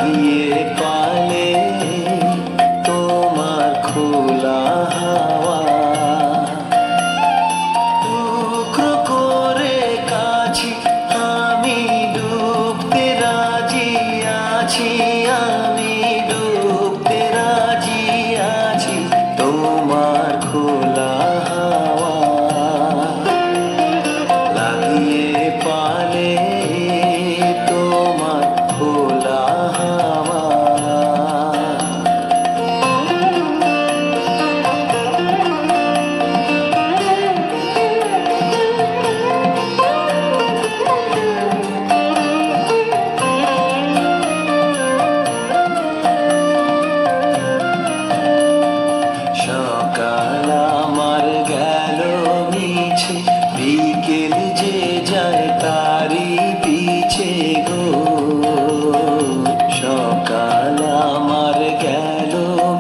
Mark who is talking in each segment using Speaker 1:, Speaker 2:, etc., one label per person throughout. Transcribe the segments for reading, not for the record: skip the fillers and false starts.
Speaker 1: লাগিয়ে পালে তোমার খোলা হাওয়া, টুকরো করে কাছি আমি ডুবতে রাজি আছি, আমি ডুবতে রাজি আছি তোমার খোলা হাওয়া লাগিয়ে পালে তোমার খোলা হাওয়া। সকাল আমার গেল মিছে, বিকেল যে যায় তারি পিছে গো। সকাল আমার গেল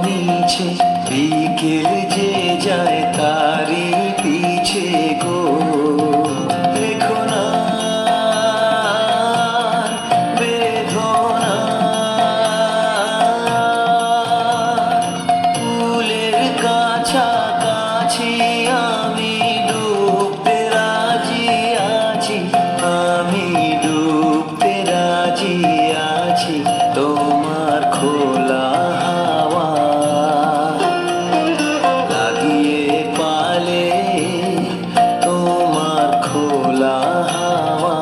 Speaker 1: মিছে, বিকেল যে যায় তারি পিছে গো। দেখো না বেদনা ফুলের কাছাকাছি আমি ডুবতে রাজি আছি, আমি ডুবতে রাজি আছি তোমার খোলা হাওয়া লাগিয়ে পালে তোমার খোলা হাওয়া।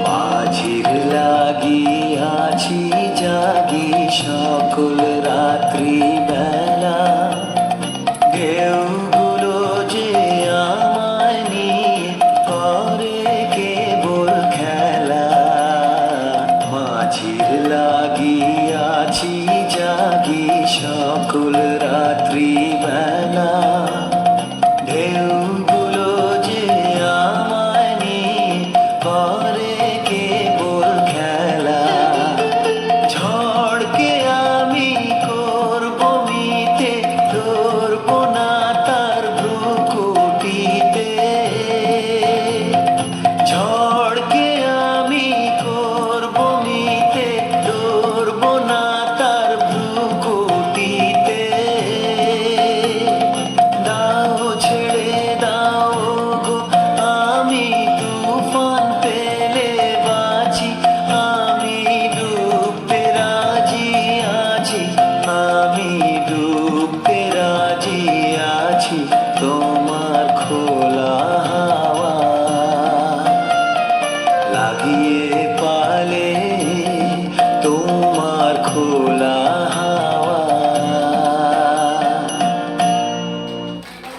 Speaker 1: মাঝির লাগিয়াছি জাগি সকল রাত্রি বেলা, ঢেউগুলো যে আমায় নিয়ে করে কেবল খেলা। মাঝির লাগিয়াছি জাগি সকল রাত্রি বেলা, ঢেউগুলো যে আমায় নিয়ে করে কেবল খেলা। ঝড়কে আমি করব মিতে, ধরব না তার ভ্রুকুটিতে। ঝড়কে আমি করব মিতে, ধরব না তার ভ্রুকুটিতে। দাও ছেড়ে দাও গো আমি তুফান পেলে বাঁচি, আমি ডুবতে রাজি আছি, আমি ডুবতে রাজি আছি তোমার খোলা হাওয়া লাগিয়ে